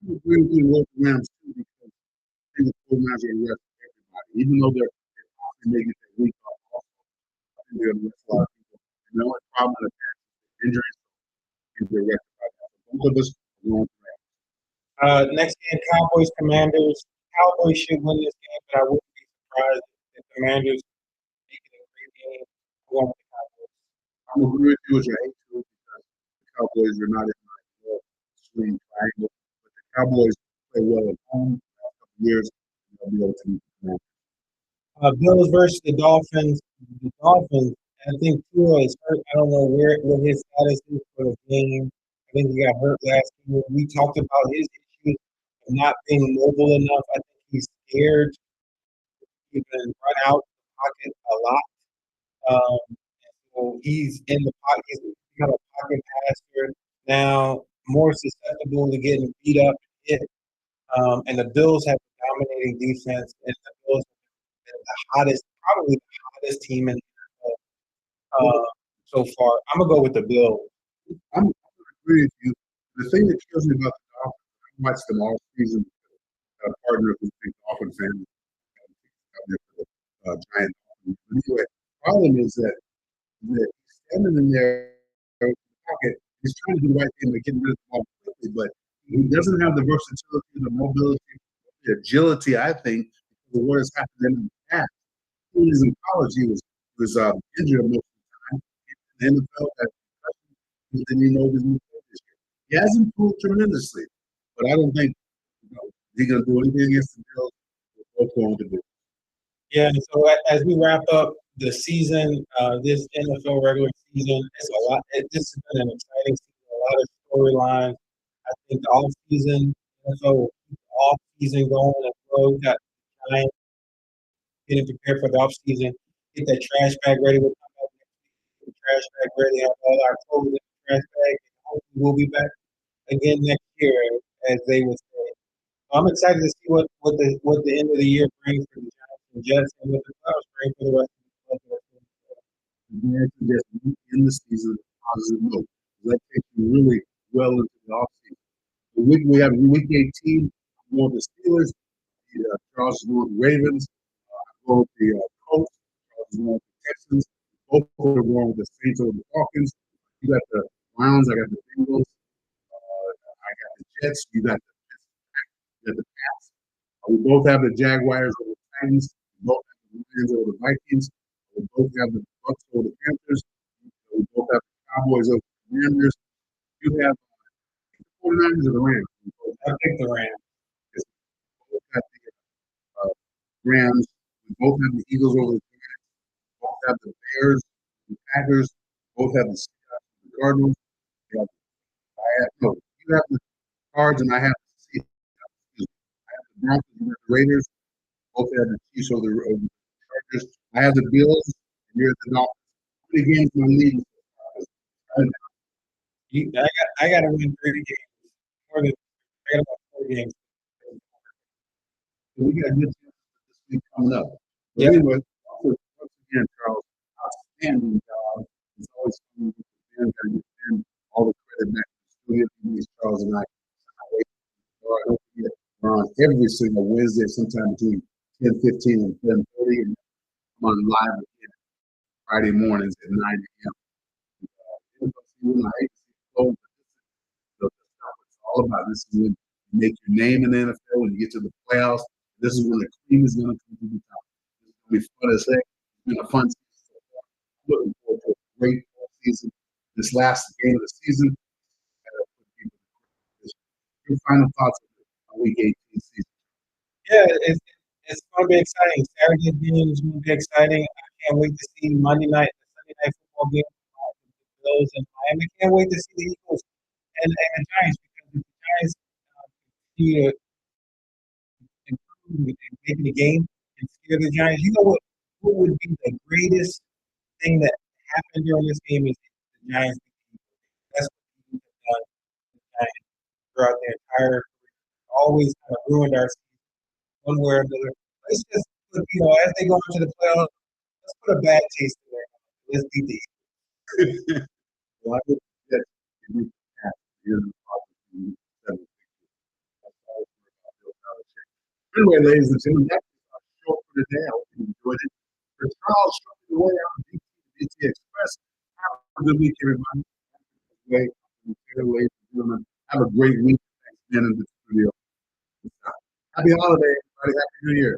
I agree with the Rams too because I think the 49ers are going to rest everybody. Even though they're often making that week off, also, I think they're going to rest a lot of people. And the only problem with that is injuries. I think they're rested by that. So both of us are going to Rams. Next game, Cowboys Commanders. Cowboys should win this game, but I wouldn't be surprised if the Commanders make it a great game. I'm going with the Cowboys. I'm going to agree with you with your hate to because the Cowboys are not in my swing triangle. But the Cowboys play well at home the last couple of years. And they'll be able to beat the Commanders. Bills versus the Dolphins. The Dolphins, I think Tua is hurt. I don't know what his status is for the game. I think he got hurt last year. We talked about his issues of not being mobile enough. I think he's scared. He can run out the pocket a lot. So he's in the pocket. He's become a pocket passer. now more susceptible to getting beat up and hit. And the Bills have a dominating defense, and the Bills have been the hottest, probably the hottest team in the NFL so far. I'm gonna go with the Bills. I'm going to agree with you. The thing that kills me about the Dolphins, I watched them all season. A partner who's a big Dolphin fan out there for the Giant Dolphins. But anyway, the problem is that he's standing in there in the pocket. He's trying to do the right thing by getting rid of the ball quickly, but he doesn't have the versatility, the mobility, the agility, I think, for what has happened in the past. When he was in college, he was injured most of the time. In the NFL, that he didn't even know he was going to play this year. He has improved tremendously, but I don't think he's going to do anything against the Bills. We're both going to do. Yeah, and so as we wrap up the season, this NFL regular season, it's a lot. This has been an exciting season, a lot of storylines. I think the off season, NFL will keep the off season going as well. We got the Giants getting prepared for the off season. Get that trash bag ready. We'll come back next week. Get the trash bag ready. Have all our clothes in the trash bag. And hopefully we'll be back again next year, as they would say. I'm excited to see what the end of the year brings for the Giants and Jets, and what the playoffs bring for the rest of the season. The to just in the season on a positive note. That takes you really well into the offseason. We have week 18. I'm going with the Steelers. Charles is going with the Ravens. I'm going with the Colts. Charles is going with the Texans. Both are going with the Saints over the Falcons. You got the Browns. I got the Bengals. I got the Jets. You got the Pats. We both have the Jaguars over the Titans. We both have the Lions over the Vikings. We both have the Bucks over the Panthers. We both have the Cowboys over the Commanders. You have the 49ers or the Rams. I pick the Rams. We both have the Rams. We both have the Eagles over the Giants. We both have the Bears, the Packers. We both have the Seahawks, the Cardinals. You have, you have the Cards and I have the Seahawks. I have the Broncos and the Raiders. Both have the Chiefs over the Chargers. I have the Bills, and you're the Dolphins. How many games am I leading? I got to win 30 games. More than I got about 4 games. So we got good chances this week coming up. But Yep. anyway, once again, Charles, outstanding job. It's always fun with the fans. Got to give them all the credit back to the studio. These Charles and I. Don't forget, we're on every single Wednesday, sometime between 10:15 and 10:30, and I'm on live again Friday mornings at 9 a.m. I hate to see it close, but this is the stuff it's all about. This is when you make your name in the NFL, when you get to the playoffs. This is when the cream is going to come to the top. It's going to be fun as heck. It's been a fun season so far. I'm looking forward to a great season. This last game of the season. Your final thoughts on week 18 season? Yeah, it's going to be exciting. Saturday's game is going to be exciting. I can't wait to see Monday night, the Sunday night football game, the Bills and Miami. I can't wait to see the Eagles and the Giants, because if the Giants continue to improve and making the game and scare the Giants, you know what would be the greatest thing that happened during this game is the Giants. That's what the Eagles have done to the Giants throughout their entire career. Always kind of ruined our season one way or another. Let's just put, as they go into the playoffs, let's put a bad taste in their mouth. Let's beat the Eagles. Well, I would suggest you have your Anyway, ladies and gentlemen, that's our show for today. I hope you enjoyed it. For Charles, showing the way out of BT Express. Have a good week, everybody. Ladies and gentlemen, have a great week. Thanks for being in the studio. Happy holiday, everybody. Happy New Year.